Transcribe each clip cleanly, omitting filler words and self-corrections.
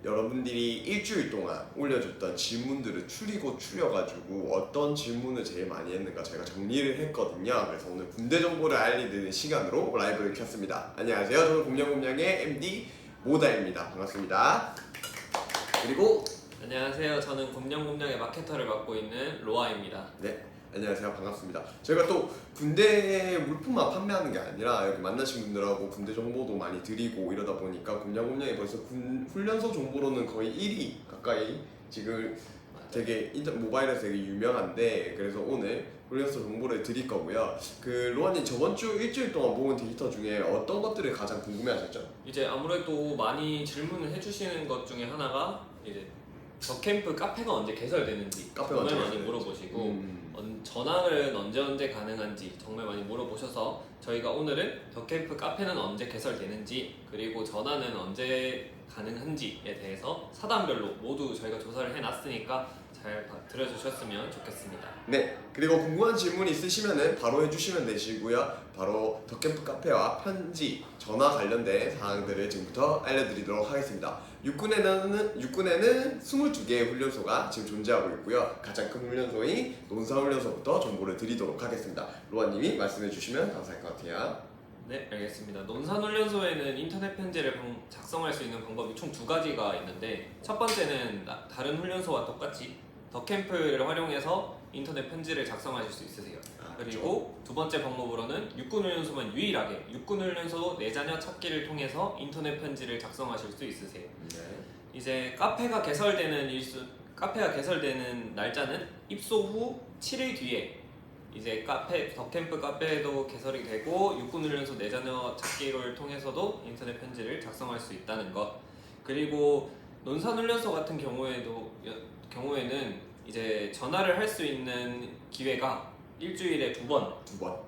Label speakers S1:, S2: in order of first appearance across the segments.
S1: 여러분들이 일주일 동안 올려줬던 질문들을 추려가지고 어떤 질문을 제일 많이 했는가 저희가 정리를 했거든요. 그래서 오늘 군대 정보를 알리는 시간으로 라이브를 켰습니다. 안녕하세요. 저는 곰냥곰냥의 MD 모다입니다. 반갑습니다. 그리고
S2: 안녕하세요. 저는 곰냥곰냥의 마케터를 맡고 있는 로아입니다.
S1: 네, 안녕하세요. 반갑습니다. 저희가 또 군대 물품만 판매하는 게 아니라 여기 만나신 분들하고 군대 정보도 많이 드리고 이러다 보니까 곰냥곰냥이 벌써 훈련소 정보로는 거의 1위 가까이 지금 되게 모바일에서 되게 유명한데, 그래서 오늘 훈련소 정보를 드릴 거고요. 그 로아님 저번 주 일주일 동안 모은 데이터 중에 어떤 것들을 가장 궁금해하셨죠?
S2: 이제 아무래도 많이 질문을 해주시는 것 중에 하나가 이제 더캠프 카페가 언제 개설되는지
S1: 카페가 언제
S2: 정말 많이
S1: 개설되는지.
S2: 물어보시고 전학은 언제 가능한지 정말 많이 물어보셔서 저희가 오늘은 더캠프 카페는 언제 개설되는지 그리고 전화는 언제 가능한지에 대해서 사단별로 모두 저희가 조사를 해놨으니까 잘 들어주셨으면 좋겠습니다.
S1: 네, 그리고 궁금한 질문 있으시면 바로 해주시면 되시고요. 바로 더캠프 카페와 편지, 전화 관련된 사항들을 지금부터 알려드리도록 하겠습니다. 육군에는 22개의 훈련소가 지금 존재하고 있고요. 가장 큰 훈련소인 논산훈련소부터 정보를 드리도록 하겠습니다. 로아님이 말씀해 주시면 감사할 것 같아요.
S2: 네, 알겠습니다. 논산훈련소에는 인터넷 편지를 작성할 수 있는 방법이 총 두 가지가 있는데, 첫 번째는 다른 훈련소와 똑같이 더캠프를 활용해서 인터넷 편지를 작성하실 수 있으세요. 그리고 두 번째 방법으로는 육군훈련소만 유일하게 육군훈련소 내 자녀 찾기를 통해서 인터넷 편지를 작성하실 수 있으세요.
S1: 네.
S2: 이제 카페가 개설되는 날짜는 입소 후 7일 뒤에 이제 더캠프 카페도 개설이 되고 육군훈련소 내 자녀 찾기를 통해서도 인터넷 편지를 작성할 수 있다는 것. 그리고 논산훈련소 같은 경우에는 이제 전화를 할 수 있는 기회가 일주일에 두 번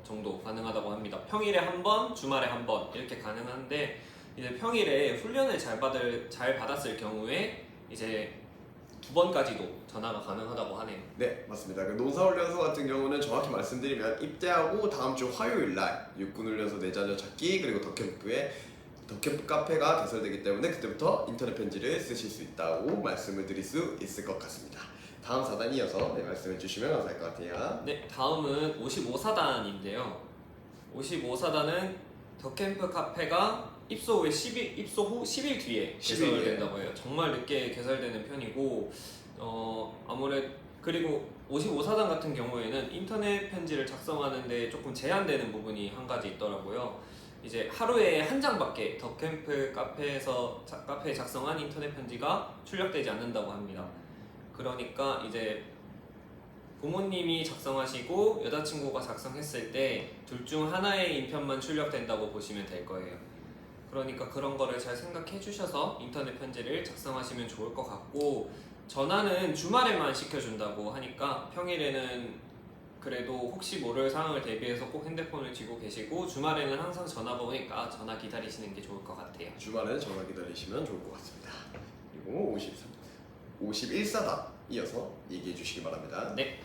S2: 정도 가능하다고 합니다. 평일에 한 번, 주말에 한 번 이렇게 가능한데, 이제 평일에 훈련을 잘 받았을 경우에 이제 두 번까지도 전화가 가능하다고 하네요.
S1: 네, 맞습니다. 그 논산훈련소 같은 경우는 정확히 말씀드리면 입대하고 다음 주 화요일 날 육군훈련소 내 자녀 찾기 그리고 더캠프 카페가 개설되기 때문에 그때부터 인터넷 편지를 쓰실 수 있다고 말씀을 드릴 수 있을 것 같습니다. 다음 사단 이어서 말씀해 주시면 감사할 것 같아요.
S2: 네, 다음은 55사단인데요. 55사단은 더캠프 카페가 입소 후 10일 뒤에 개설된다고 해요. 정말 늦게 개설되는 편이고, 그리고 55사단 같은 경우에는 인터넷 편지를 작성하는데 조금 제한되는 부분이 한 가지 있더라고요. 이제 하루에 한 장밖에 더캠프 카페에 작성한 인터넷 편지가 출력되지 않는다고 합니다. 그러니까 이제 부모님이 작성하시고 여자친구가 작성했을 때 둘 중 하나의 인편만 출력된다고 보시면 될 거예요. 그러니까 그런 거를 잘 생각해 주셔서 인터넷 편지를 작성하시면 좋을 것 같고, 전화는 주말에만 시켜준다고 하니까 평일에는 그래도 혹시 모를 상황을 대비해서 꼭 핸드폰을 쥐고 계시고, 주말에는 항상 전화가 오니까 전화 기다리시는 게 좋을 것 같아요.
S1: 주말에 전화 기다리시면 좋을 것 같습니다. 그리고 51사단 이어서 얘기해 주시기 바랍니다.
S2: 네,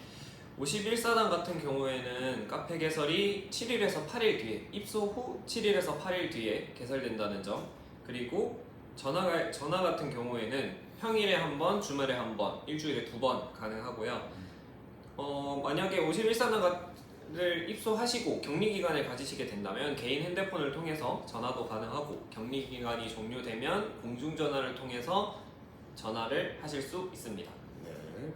S2: 51사단 같은 경우에는 카페 개설이 7일에서 8일 뒤에, 입소 후 7일에서 8일 뒤에 개설된다는 점. 그리고 전화 같은 경우에는 평일에 한 번, 주말에 한 번, 일주일에 두 번 가능하고요. 만약에 51사단을 입소하시고 격리기간을 가지시게 된다면 개인 핸드폰을 통해서 전화도 가능하고, 격리기간이 종료되면 공중전화를 통해서 전화를 하실 수 있습니다.
S1: 네,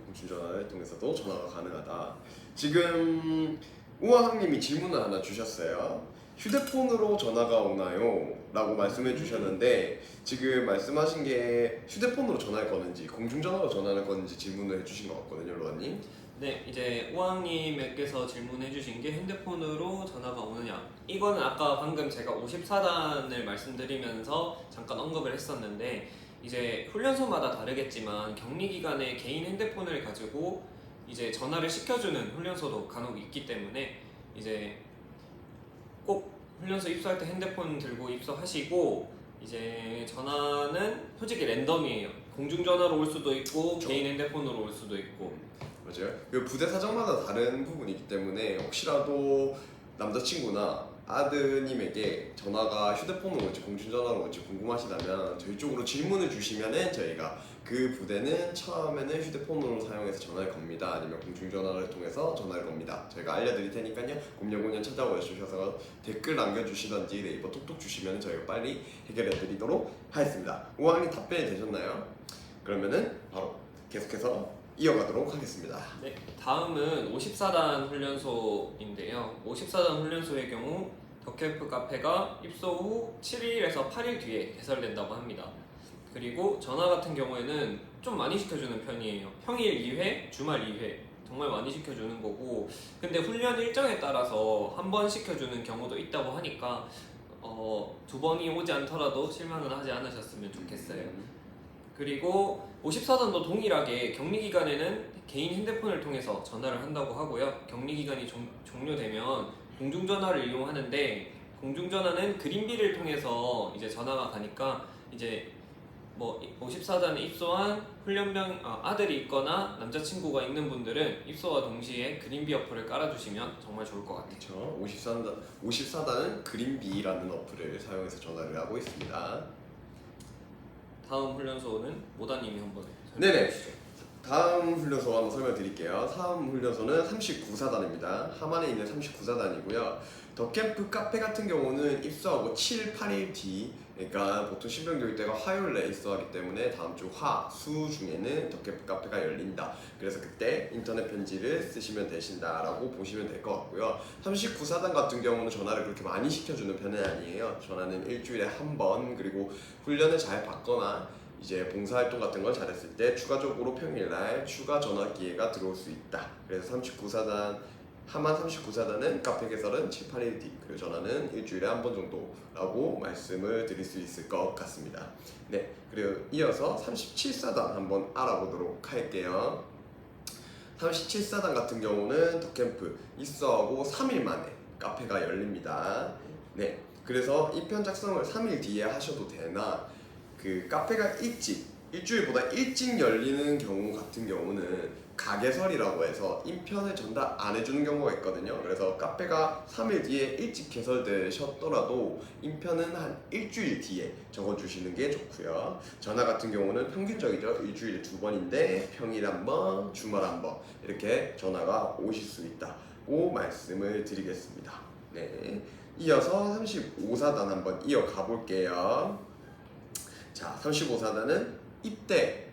S1: 공중전화를 통해서도 전화가 가능하다. 지금 우아항님이 질문을 하나 주셨어요. 휴대폰으로 전화가 오나요? 라고 말씀해 주셨는데, 지금 말씀하신 게 휴대폰으로 전화를 거는지 공중전화로 전화를 거는지 질문을 해주신 것 같거든요, 로아님.
S2: 네, 이제 우왕님께서 질문해 주신 게 핸드폰으로 전화가 오느냐, 이거는 아까 방금 제가 54단을 말씀드리면서 잠깐 언급을 했었는데, 이제 훈련소마다 다르겠지만 격리기간에 개인 핸드폰을 가지고 이제 전화를 시켜주는 훈련소도 간혹 있기 때문에 이제 꼭 훈련소 입소할 때 핸드폰 들고 입소하시고, 이제 전화는 솔직히 랜덤이에요. 공중전화로 올 수도 있고 개인 핸드폰으로 올 수도 있고.
S1: 맞아요. 그 부대 사정마다 다른 부분이기 때문에 혹시라도 남자친구나 아드님에게 전화가 휴대폰으로 올지 공중전화로 올지 궁금하시다면 저희 쪽으로 질문을 주시면은 저희가 그 부대는 처음에는 휴대폰으로 사용해서 전화를 겁니다. 아니면 공중전화를 통해서 전화를 겁니다. 저희가 알려드릴 테니까요. 곰녀곰녀 찾아와 주셔서 댓글 남겨주시던지 네이버 톡톡 주시면 저희가 빨리 해결해드리도록 하겠습니다. 우왕님 답변이 되셨나요? 그러면은 바로 계속해서 이어가도록 하겠습니다.
S2: 네, 다음은 54단 훈련소인데요. 54단 훈련소의 경우 덕캠프 카페가 입소 후 7일에서 8일 뒤에 개설된다고 합니다. 그리고 전화 같은 경우에는 좀 많이 시켜주는 편이에요. 평일 2회, 주말 2회 정말 많이 시켜주는 거고, 근데 훈련 일정에 따라서 한 번 시켜주는 경우도 있다고 하니까 2번이 오지 않더라도 실망은 하지 않으셨으면 좋겠어요. 그리고 54단도 동일하게 격리기간에는 개인 핸드폰을 통해서 전화를 한다고 하고요. 격리기간이 종료되면 공중전화를 이용하는데, 공중전화는 그린비를 통해서 이제 전화가 가니까 이제 뭐 54단에 입소한 훈련병 아들이 있거나 남자친구가 있는 분들은 입소와 동시에 그린비 어플을 깔아주시면 정말 좋을 것 같아요.
S1: 그렇죠. 54단은 그린비라는 어플을 사용해서 전화를 하고 있습니다.
S2: 다음 훈련소는 모다님이 한번
S1: 네네.
S2: 설명해 주시죠.
S1: 다음 훈련소 한번 설명드릴게요. 다음 훈련소는 39사단입니다. 함안에 있는 39사단이고요. 덕캠프 카페 같은 경우는 입소하고 7, 8일 뒤, 그러니까 보통 신병교육 때가 화요일에 입소하기 때문에 다음 주 화, 수 중에는 덕캠프 카페가 열린다. 그래서 그때 인터넷 편지를 쓰시면 되신다라고 보시면 될 것 같고요. 39사단 같은 경우는 전화를 그렇게 많이 시켜주는 편은 아니에요. 전화는 일주일에 한 번, 그리고 훈련을 잘 받거나 이제 봉사활동 같은 걸 잘했을 때 추가적으로 평일날 추가 전화 기회가 들어올 수 있다. 그래서 39사단 하만 39사단은 카페 개설은 7, 8일 뒤, 그리고 전화는 일주일에 한 번 정도라고 말씀을 드릴 수 있을 것 같습니다. 네, 그리고 이어서 37사단 한번 알아보도록 할게요. 37사단 같은 경우는 덕캠프 입소하고 3일 만에 카페가 열립니다. 네, 그래서 이 편 작성을 3일 뒤에 하셔도 되나, 그 카페가 일주일보다 일찍 열리는 경우 같은 경우는 가개설이라고 해서 인편을 전달 안 해주는 경우가 있거든요. 그래서 카페가 3일 뒤에 일찍 개설되셨더라도 인편은 한 일주일 뒤에 적어주시는 게 좋고요. 전화 같은 경우는 평균적이죠. 일주일에 2번인데 평일 한 번, 주말 한 번 이렇게 전화가 오실 수 있다고 말씀을 드리겠습니다. 네, 이어서 35사단 한번 이어가 볼게요. 자, 35사단은 입대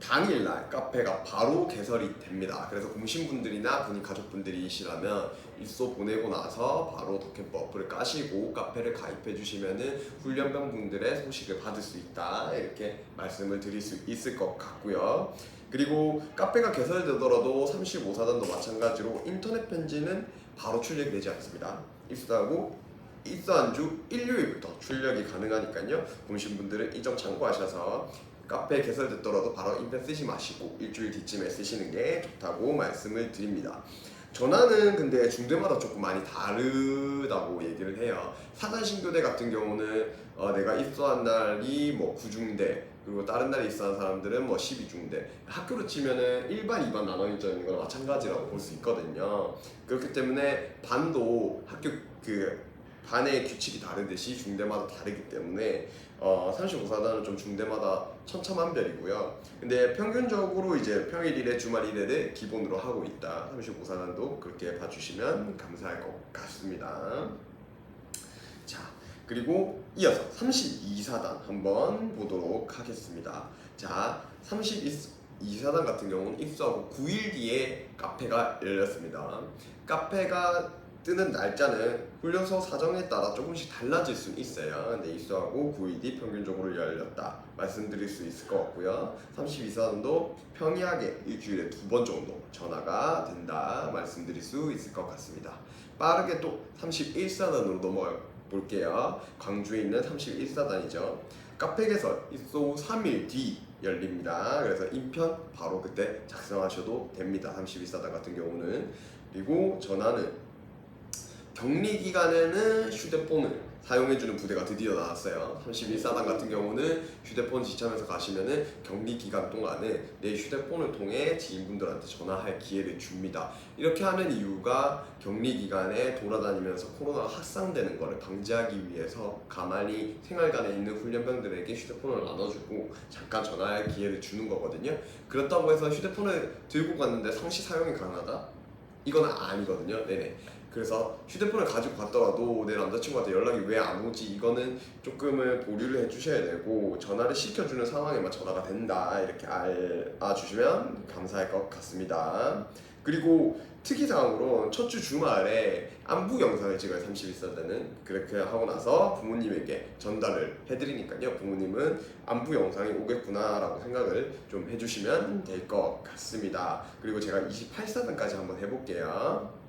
S1: 당일날 카페가 바로 개설이 됩니다. 그래서 공신분들이나 본인 가족분들이시라면 입소 보내고 나서 바로 덕캠프 어플을 까시고 카페를 가입해 주시면은 훈련병분들의 소식을 받을 수 있다, 이렇게 말씀을 드릴 수 있을 것 같고요. 그리고 카페가 개설되더라도 35사단도 마찬가지로 인터넷 편지는 바로 출력이 되지 않습니다. 입소하고 입소한 주 일요일부터 출력이 가능하니까요. 공신분들은 이 점 참고하셔서 카페 개설됐더라도 바로 인편 쓰지 마시고 일주일 뒤쯤에 쓰시는 게 좋다고 말씀을 드립니다. 전화는 근데 중대마다 조금 많이 다르다고 얘기를 해요. 사단 신교대 같은 경우는 내가 입소한 날이 뭐 9중대, 그리고 다른 날에 입소한 사람들은 뭐 12중대, 학교로 치면은 1반, 2반 나눠져 있는 거랑 마찬가지라고 볼 수 있거든요. 그렇기 때문에 반도 학교 반의 규칙이 다르듯이 중대마다 다르기 때문에 35사단은 좀 중대마다 천차만별이고요. 근데 평균적으로 이제 평일 1회, 주말 1회를 기본으로 하고 있다. 35사단도 그렇게 봐주시면 감사할 것 같습니다. 자, 그리고 이어서 32사단 한번 보도록 하겠습니다. 자, 32사단 같은 경우는 입소하고 9일 뒤에 카페가 열렸습니다. 카페가 뜨는 날짜는 훈련소 사정에 따라 조금씩 달라질 수 있어요. 근데 입소하고 9일 뒤 평균적으로 열렸다 말씀드릴 수 있을 것 같고요. 32사단도 평이하게 일주일에 2번 정도 전화가 된다 말씀드릴 수 있을 것 같습니다. 빠르게 또 31사단으로 넘어가 볼게요. 광주에 있는 31사단이죠. 카페 개설 입소 후 3일 뒤 열립니다. 그래서 인편 바로 그때 작성하셔도 됩니다. 31사단 같은 경우는. 그리고 전화는 격리 기간에는 휴대폰을 사용해주는 부대가 드디어 나왔어요. 31사단 같은 경우는 휴대폰 지참해서 가시면은 격리 기간 동안은 내 휴대폰을 통해 지인분들한테 전화할 기회를 줍니다. 이렇게 하는 이유가 격리 기간에 돌아다니면서 코로나가 확산되는 것을 방지하기 위해서 가만히 생활관에 있는 훈련병들에게 휴대폰을 나눠주고 잠깐 전화할 기회를 주는 거거든요. 그렇다고 해서 휴대폰을 들고 갔는데 상시 사용이 가능하다? 이건 아니거든요. 네네. 그래서 휴대폰을 가지고 갔더라도 내 남자친구한테 연락이 왜 안 오지? 이거는 조금은 보류를 해주셔야 되고 전화를 시켜주는 상황에만 전화가 된다 이렇게 알아주시면 감사할 것 같습니다. 그리고 특이사항으로 첫 주 주말에 안부 영상을 찍어요. 31사단은 그렇게 하고 나서 부모님에게 전달을 해드리니까요. 부모님은 안부 영상이 오겠구나 라고 생각을 좀 해주시면 될 것 같습니다. 그리고 제가 28사단까지 한번 해볼게요.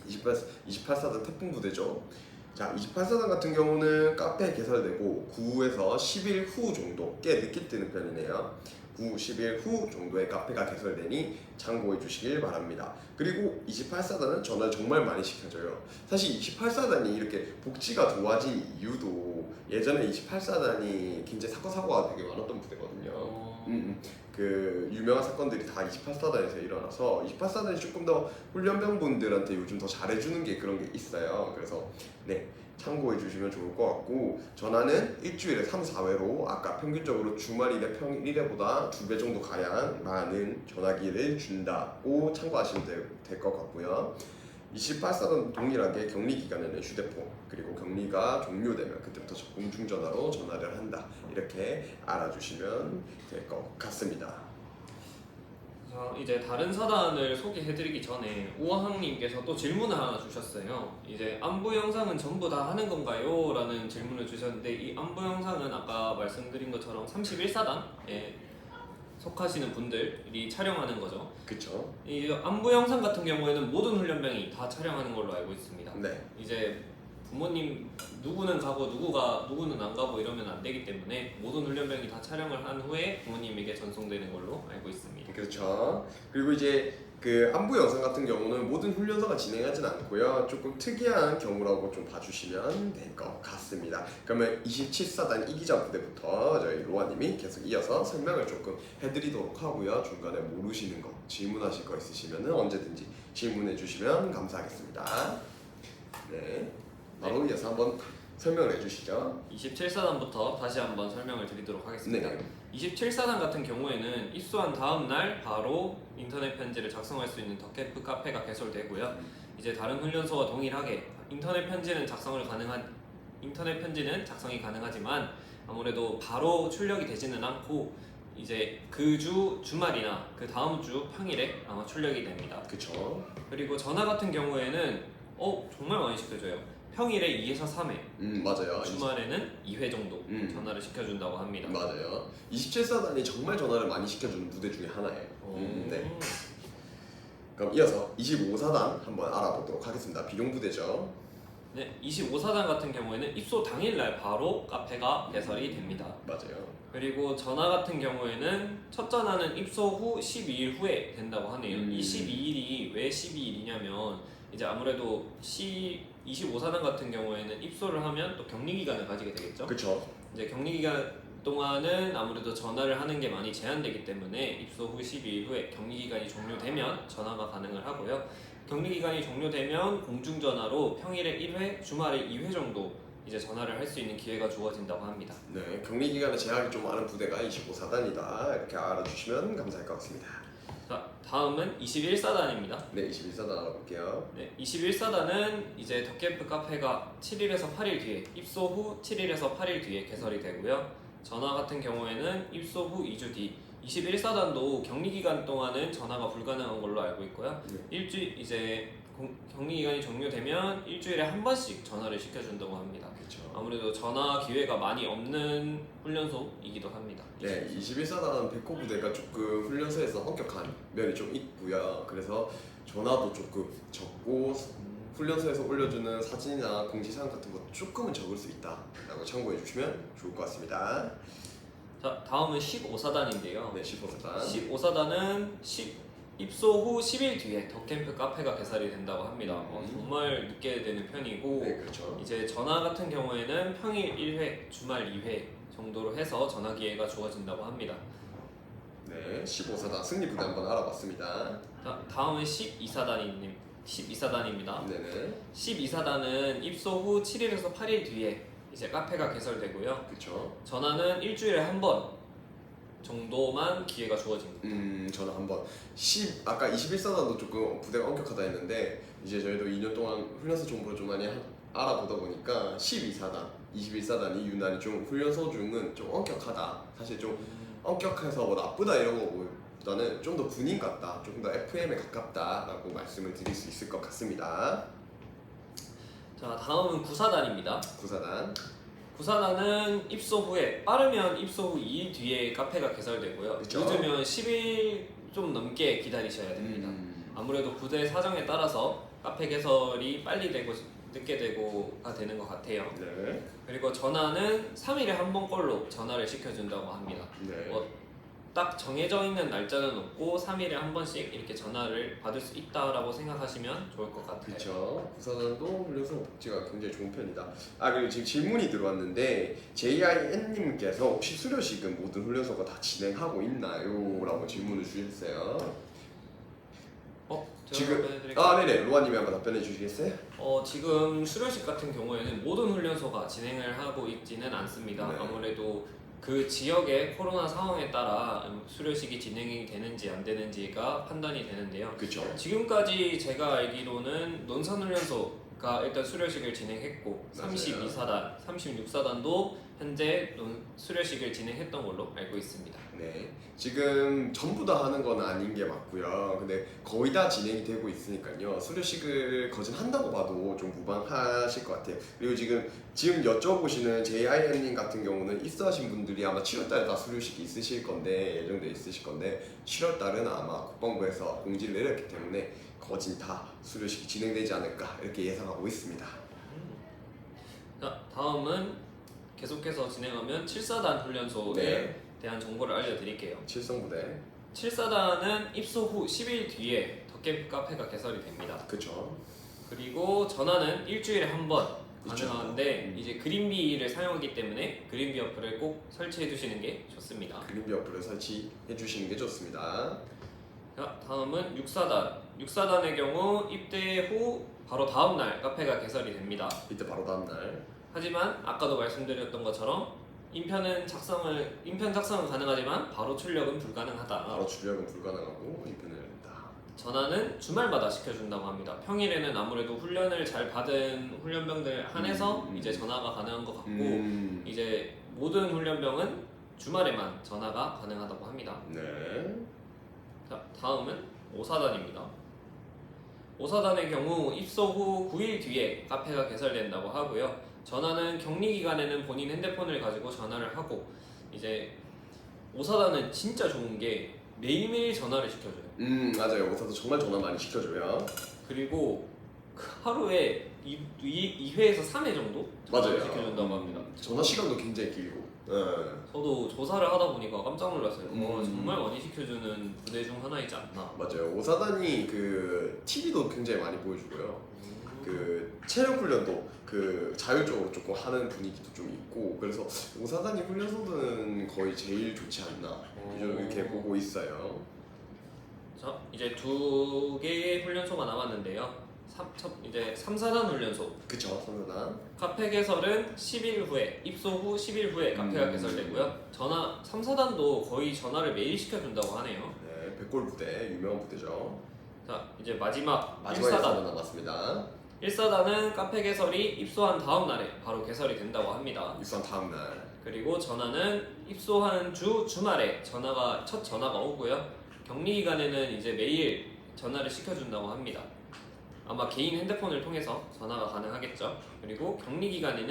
S1: 28사단 태풍 부대죠. 자, 28사단 같은 경우는 카페 개설되고 9에서 10일 후 정도, 꽤 늦게 뜨는 편이네요. 9, 10일 후 정도에 카페가 개설되니 참고해 주시길 바랍니다. 그리고 28사단은 전화를 정말 많이 시켜줘요. 사실 28사단이 이렇게 복지가 좋아진 이유도 예전에 28사단이 굉장히 사고가 되게 많았던 부대거든요. 그 유명한 사건들이 다 28사단에서 일어나서 28사단이 조금 더 훈련병분들한테 요즘 더 잘해주는 게 그런 게 있어요. 그래서 네, 참고해 주시면 좋을 것 같고 전화는 일주일에 3, 4회로 아까 평균적으로 주말이나 평일에보다 2배 정도 가량 많은 전화기를 준다고 참고하시면 될 것 같고요. 28사단 동일하게 격리 기간에는 휴대폰 그리고 격리가 종료되면 그때부터 공중전화로 전화를 한다 이렇게 알아주시면 될 것 같습니다.
S2: 자, 이제 다른 사단을 소개해드리기 전에 우아항님께서 또 질문을 하나 주셨어요. 이제 안부 영상은 전부 다 하는 건가요? 라는 질문을 주셨는데 이 안부 영상은 아까 말씀드린 것처럼 31사단에 속하시는 분들이 촬영하는 거죠.
S1: 그쵸?
S2: 이 안부 영상 같은 경우에는 모든 훈련병이 다 촬영하는 걸로 알고 있습니다.
S1: 네.
S2: 이제 부모님 누구는 가고 누구는 안 가고 이러면 안 되기 때문에 모든 훈련병이 다 촬영을 한 후에 부모님에게 전송되는 걸로 알고 있습니다.
S1: 그렇죠. 그리고 이제 그 안부 영상 같은 경우는 모든 훈련소가 진행하진 않고요. 조금 특이한 경우라고 좀 봐주시면 될 것 같습니다. 그러면 27사단 이기자 부대부터 저희 로아님이 계속 이어서 설명을 조금 해드리도록 하고요. 중간에 모르시는 거, 질문하실 거 있으시면 언제든지 질문해 주시면 감사하겠습니다. 네, 바로 이어서 한번 설명을 해주시죠.
S2: 27사단부터 다시 한번 설명을 드리도록 하겠습니다.
S1: 네.
S2: 27사단 같은 경우에는 입소한 다음 날 바로 인터넷 편지를 작성할 수 있는 더캠프 카페가 개설되고요. 이제 다른 훈련소와 동일하게 인터넷 편지는 작성이 가능하지만 아무래도 바로 출력이 되지는 않고 이제 그 주 주말이나 그 다음 주 평일에 아마 출력이 됩니다.
S1: 그쵸.
S2: 그리고 전화 같은 경우에는 정말 많이 시켜줘요. 평일에 2에서 3회,
S1: 맞아요.
S2: 주말에는 2회 정도 전화를 시켜준다고 합니다.
S1: 맞아요. 27사단이 정말 전화를 많이 시켜주는 부대 중에 하나예요. 네. 그럼 이어서 25사단 한번 알아보도록 하겠습니다. 비룡부대죠.
S2: 네, 25사단 같은 경우에는 입소 당일날 바로 카페가 개설이 됩니다.
S1: 맞아요.
S2: 그리고 전화 같은 경우에는 첫 전화는 입소 후 12일 후에 된다고 하네요. 이 12일이 왜 12일이냐면 이제 아무래도 25사단 같은 경우에는 입소를 하면 또 격리 기간을 가지게 되겠죠.
S1: 그쵸.
S2: 이제 격리 기간 동안은 아무래도 전화를 하는 게 많이 제한되기 때문에 입소 후 12일 후에 격리 기간이 종료되면 전화가 가능을 하고요. 격리 기간이 종료되면 공중전화로 평일에 1회, 주말에 2회 정도 이제 전화를 할 수 있는 기회가 주어진다고 합니다.
S1: 네, 격리 기간에 제약이 좀 많은 부대가 25사단이다 이렇게 알아주시면 감사할 것 같습니다.
S2: 자, 다음은 21사단입니다.
S1: 네, 21사단 알아볼게요.
S2: 네, 21사단은 이제 더캠프 카페가 7일에서 8일 뒤에 입소 후 7일에서 8일 뒤에 개설이 되고요. 전화 같은 경우에는 입소 후 2주 뒤 21사단도 격리 기간 동안은 전화가 불가능한 걸로 알고 있고요. 일주일 이제 격리 기간이 종료되면 일주일에 한 번씩 전화를 시켜준다고 합니다.
S1: 그렇죠.
S2: 아무래도 전화 기회가 많이 없는 훈련소이기도 합니다.
S1: 네, 21사단 백호 부대가 조금 훈련소에서 엄격한 면이 좀 있고요. 그래서 전화도 조금 적고 훈련소에서 올려주는 사진이나 공지사항 같은 거 조금은 적을 수 있다라고 참고해 주시면 좋을 것 같습니다.
S2: 자, 다음은 15사단인데요.
S1: 네, 15사단.
S2: 15사단은 입소 후 10일 뒤에 덕캠프 카페가 개설이 된다고 합니다. 정말 늦게 되는 편이고
S1: 네, 그렇죠.
S2: 이제 전화 같은 경우에는 평일 1회, 주말 2회 정도로 해서 전화 기회가 주어진다고 합니다.
S1: 네, 15사단 승리 부대 한번 알아봤습니다.
S2: 다음은 12사단입니다.
S1: 네네.
S2: 12사단은 입소 후 7일에서 8일 뒤에 이제 카페가 개설되고요.
S1: 그렇죠.
S2: 전화는 일주일에 한 번 정도만 기회가 주어집니다.
S1: 저는 한번 아까 21사단도 조금 부대가 엄격하다 했는데 이제 저희도 2년 동안 훈련소 정보를 좀 많이 알아보다 보니까 12사단, 21사단이 유난히 좀 훈련소 중은 좀 엄격하다. 사실 좀 엄격해서 뭐 나쁘다 이런 거보다는 좀 더 군인 같다, 조금 더 FM에 가깝다라고 말씀을 드릴 수 있을 것 같습니다.
S2: 자, 다음은 9사단입니다.
S1: 9사단.
S2: 9사단은 입소 후에 빠르면 입소 후 2일 뒤에 카페가 개설되고요.
S1: 그쵸?
S2: 늦으면 10일 좀 넘게 기다리셔야 됩니다. 아무래도 부대 사정에 따라서 카페 개설이 빨리 되고 늦게 되고가 되는 것 같아요.
S1: 네.
S2: 그리고 전화는 3일에 한 번 꼴로 전화를 시켜준다고 합니다.
S1: 네.
S2: 딱 정해져 있는 날짜는 없고 3일에 한 번씩 이렇게 전화를 받을 수 있다라고 생각하시면 좋을 것 같아요.
S1: 그렇죠. 부사단도 훈련소 복지가 굉장히 좋은 편이다. 그리고 지금 질문이 들어왔는데 JIN님께서 혹시 수료식은 모든 훈련소가 다 진행하고 있나요? 라고 질문을 주셨어요. 지금 네네, 로아님이 한번 답변해 주시겠어요?
S2: 지금 수료식 같은 경우에는 모든 훈련소가 진행을 하고 있지는 않습니다.
S1: 네.
S2: 아무래도 그 지역의 코로나 상황에 따라 수료식이 진행이 되는지 안 되는지가 판단이 되는데요.
S1: 그렇죠.
S2: 지금까지 제가 알기로는 논산훈련소가 일단 수료식을 진행했고
S1: 맞아요.
S2: 32사단, 36사단도 현재 수료식을 진행했던 걸로 알고 있습니다.
S1: 네. 지금 전부 다 하는 건 아닌 게 맞고요. 근데 거의 다 진행이 되고 있으니까요. 수료식을 거진한다고 봐도 좀 무방하실 것 같아요. 그리고 지금 여쭤보시는 JIM님 같은 경우는 입사하신 분들이 아마 7월달에 다 수료식이 있으실 건데 예정돼 있으실 건데 7월달은 아마 국방부에서 공지를 내렸기 때문에 거진 다 수료식이 진행되지 않을까 이렇게 예상하고 있습니다.
S2: 자, 다음은 계속해서 진행하면 7사단 훈련소에
S1: 네.
S2: 대한 정보를 알려드릴게요.
S1: 칠성부대.
S2: 7사단은 입소 후 10일 뒤에 덕캠프 카페가 개설이 됩니다.
S1: 그쵸.
S2: 그리고 전화는 일주일에 한 번
S1: 있죠.
S2: 가능한데 이제 그린비를 사용하기 때문에 그린비 어플을 꼭 설치해 두시는 게 좋습니다.
S1: 그린비 어플을 설치해 주시는 게 좋습니다.
S2: 자, 다음은 6사단. 6사단의 경우 입대 후 바로 다음 날 카페가 개설이 됩니다.
S1: 이때 바로 다음날.
S2: 하지만 아까도 말씀드렸던 것처럼 인편 작성은 가능하지만 바로 출력은 불가능하다.
S1: 바로 출력은 불가능하고 인편을 낸다.
S2: 전화는 주말마다 시켜준다고 합니다. 평일에는 아무래도 훈련을 잘 받은 훈련병들 한해서 이제 전화가 가능한 것 같고 이제 모든 훈련병은 주말에만 전화가 가능하다고 합니다.
S1: 네.
S2: 자, 다음은 5사단입니다. 5사단의 경우 입소 후 9일 뒤에 카페가 개설된다고 하고요. 전화는 격리 기간에는 본인 핸드폰을 가지고 전화를 하고 이제 5사단은 진짜 좋은 게 매일매일 전화를 시켜줘요.
S1: 맞아요. 오사도 정말 전화 많이 시켜줘요.
S2: 그리고 하루에 2회에서 3회 정도 전화를
S1: 맞아요.
S2: 시켜준다고 합니다.
S1: 전화 시간도 굉장히 길고.
S2: 저도 조사를 하다 보니까 깜짝 놀랐어요.
S1: 음.
S2: 정말 많이 시켜주는 부대 중 하나이지 않나.
S1: 맞아요. 오사단이 그 TV도 굉장히 많이 보여주고요. 그 체력 훈련도 그 자율적으로 조금 하는 분위기도 좀 있고 그래서 오사단이 훈련소는 거의 제일 좋지 않나 이렇게 보고 있어요.
S2: 자, 이제 2개의 훈련소가 남았는데요. 이제 3사단 훈련소.
S1: 그쵸, 3사단.
S2: 카페 개설은 10일 후에, 입소 후 10일 후에 카페가 개설되고요. 3사단도 거의 전화를 매일 시켜준다고 하네요.
S1: 네, 백골 부대, 유명한 부대죠.
S2: 자, 이제 마지막
S1: 1사단
S2: 1사단.
S1: 남았습니다.
S2: 1사단은 카페 개설이 입소한 다음 날에 바로 개설이 된다고 합니다.
S1: 입소한 다음 날.
S2: 그리고 전화는 입소한 주말에 첫 전화가 오고요. 격리 기간에는 이제 매일 전화를 시켜준다고 합니다. 아마 개인 핸드폰을 통해서 전화가 가능하겠죠. 그리고 격리 기간이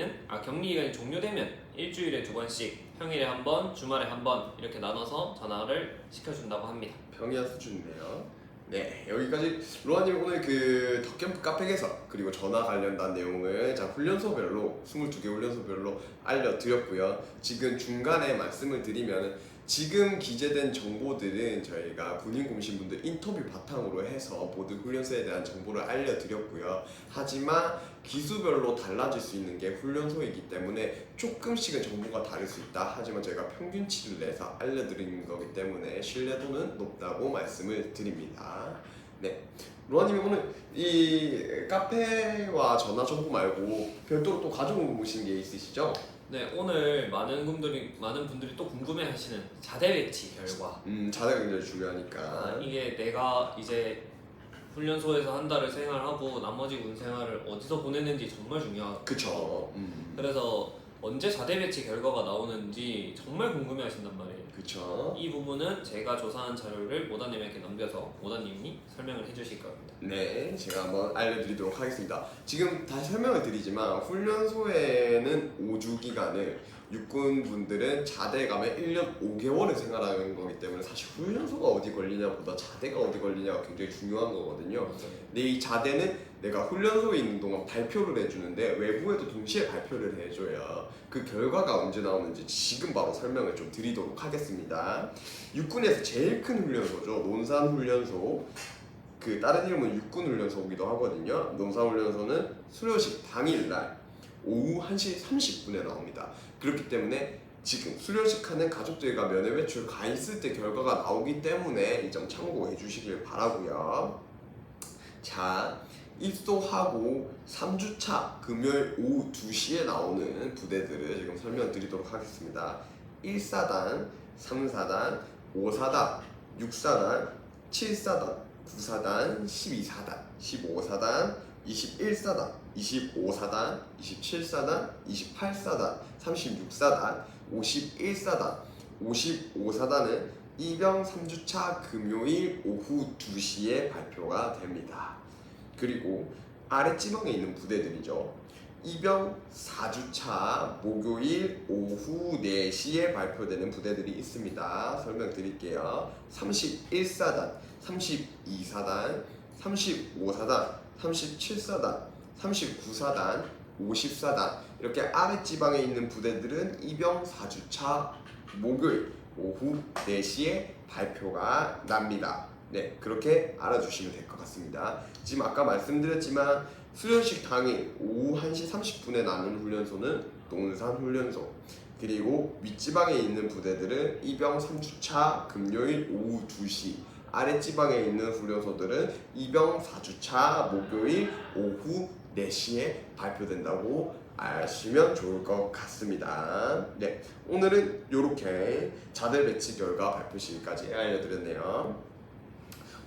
S2: 종료되면 일주일에 2번씩 평일에 한 번, 주말에 한 번 이렇게 나눠서 전화를 시켜준다고 합니다.
S1: 평이한 수준이네요. 네, 여기까지 로아님 오늘 그 덕캠프 카페 개설 그리고 전화 관련된 내용을 훈련소별로 22개 훈련소별로 알려드렸고요. 지금 중간에 말씀을 드리면 지금 기재된 정보들은 저희가 군인 공신분들 인터뷰 바탕으로 해서 모든 훈련소에 대한 정보를 알려드렸고요. 하지만 기수별로 달라질 수 있는 게 훈련소이기 때문에 조금씩은 정보가 다를 수 있다. 하지만 저희가 평균치를 내서 알려드리는 거기 때문에 신뢰도는 높다고 말씀을 드립니다. 네, 로아님이 오늘 이 카페와 전화 정보 말고 별도로 또 가져오신 게 있으시죠?
S2: 네, 오늘 많은 분들이 또 궁금해하시는 자대 배치 결과.
S1: 자세가 굉장히 중요하니까.
S2: 이게 내가 이제 훈련소에서 한 달을 생활하고 나머지 군 생활을 어디서 보냈는지 정말 중요하고.
S1: 그쵸.
S2: 그래서 언제 자대 배치 결과가 나오는지 정말 궁금해하신단 말이에요.
S1: 그쵸.
S2: 이 부분은 제가 조사한 자료를 모다님에게 넘겨서 모다님이 설명을 해주실 겁니다.
S1: 네, 제가 한번 알려드리도록 하겠습니다. 지금 다시 설명을 드리지만 훈련소에는 5주 기간을 육군분들은 자대 가면 1년 5개월을 생활하는 거기 때문에 사실 훈련소가 어디 걸리냐보다 자대가 어디 걸리냐가 굉장히 중요한 거거든요. 근데 이 자대는 내가 훈련소에 있는 동안 발표를 해주는데 외부에도 동시에 발표를 해줘야 그 결과가 언제 나오는지 지금 바로 설명을 좀 드리도록 하겠습니다. 육군에서 제일 큰 훈련소죠. 논산훈련소. 그 다른 이름은 육군훈련소이기도 하거든요. 논산훈련소는 수료식 당일날 오후 1시 30분에 나옵니다. 그렇기 때문에 지금 수료식 하는 가족들과 면회 외출 가 있을 때 결과가 나오기 때문에 이 점 참고해 주시길 바라고요. 자, 입소하고 3주차 금요일 오후 2시에 나오는 부대들을 지금 설명드리도록 하겠습니다. 1사단, 3사단, 5사단, 6사단, 7사단, 9사단, 12사단, 15사단, 21사단, 25사단, 27사단, 28사단, 36사단, 51사단, 55사단은 이병 3주차 금요일 오후 2시에 발표가 됩니다. 그리고 아랫지방에 있는 부대들이죠. 이병 4주차 목요일 오후 4시에 발표되는 부대들이 있습니다. 설명드릴게요. 31사단, 32사단, 35사단, 37사단, 39사단, 50사단 이렇게 아랫지방에 있는 부대들은 이병 4주차 목요일 오후 4시에 발표가 납니다. 네, 그렇게 알아주시면 될 것 같습니다. 지금 아까 말씀드렸지만 수련식 당일 오후 1시 30분에 나는 훈련소는 논산훈련소, 그리고 윗지방에 있는 부대들은 이병 3주차 금요일 오후 2시, 아랫지방에 있는 훈련소들은 이병 4주차 목요일 오후 4시에 발표된다고 아시면 좋을 것 같습니다. 네, 오늘은 이렇게 자대 배치 결과 발표 시기까지 알려드렸네요.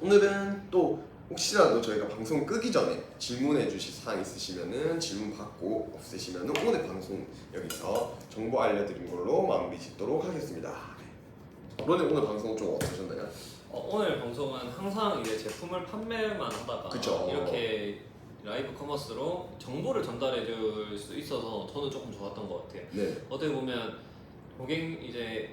S1: 오늘은 또 혹시라도 저희가 방송 끄기 전에 질문해 주실 사항 있으시면은 질문 받고 없으시면은 오늘 방송 여기서 정보 알려드린 걸로 마무리 짓도록 하겠습니다. 로님 오늘 방송 좀 어떠셨나요?
S2: 오늘 방송은 항상 이제 제품을 판매만 하다가
S1: 그쵸.
S2: 이렇게 라이브 커머스로 정보를 전달해 줄 수 있어서 저는 조금 좋았던 것 같아요.
S1: 네,
S2: 어떻게 보면 고객 이제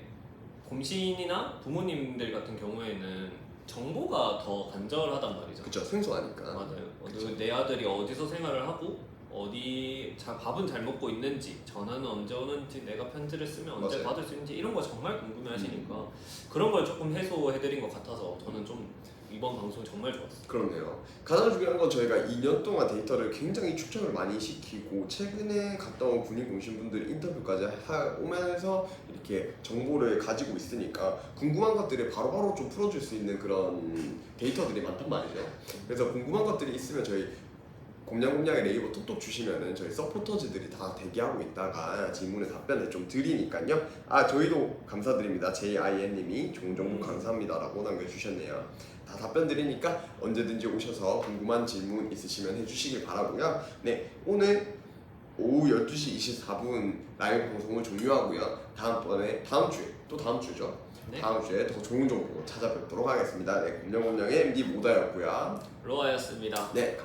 S2: 곰신이나 부모님들 같은 경우에는 정보가 더 간절하단 말이죠.
S1: 그쵸, 생소하니까.
S2: 맞아요.
S1: 그쵸.
S2: 내 아들이 어디서 생활을 하고 밥은 잘 먹고 있는지, 전화는 언제 오는지, 내가 편지를 쓰면 언제
S1: 맞아요.
S2: 받을 수 있는지 이런 거 정말 궁금해하시니까 그런 걸 조금 해소해드린 것 같아서 저는 좀 이번 방송 정말 좋았어요.
S1: 그렇네요. 가장 중요한 건 저희가 2년 동안 데이터를 굉장히 축적을 많이 시키고 최근에 갔다 온 군인 공신분들 인터뷰까지 오면서 이렇게 정보를 가지고 있으니까 궁금한 것들을 바로바로 좀 풀어줄 수 있는 그런 데이터들이 많단 말이죠. 그래서 궁금한 것들이 있으면 저희 곰냥곰냥의 네이버 톡톡 주시면은 저희 서포터즈들이 다 대기하고 있다가 질문에 답변을 좀 드리니까요. 저희도 감사드립니다. JIN님이 좋은 정보 감사합니다라고 남겨주셨네요. 다 답변 드리니까 언제든지 오셔서 궁금한 질문 있으시면 해주시길 바라고요. 네, 오늘 오후 12시 24분 라이브 방송을 종료하고요. 다음 주죠.
S2: 네.
S1: 다음 주에 더 좋은 정보 찾아뵙도록 하겠습니다. 네, 곰냥곰냥의 MD 모다였고요.
S2: 로아였습니다.
S1: 네,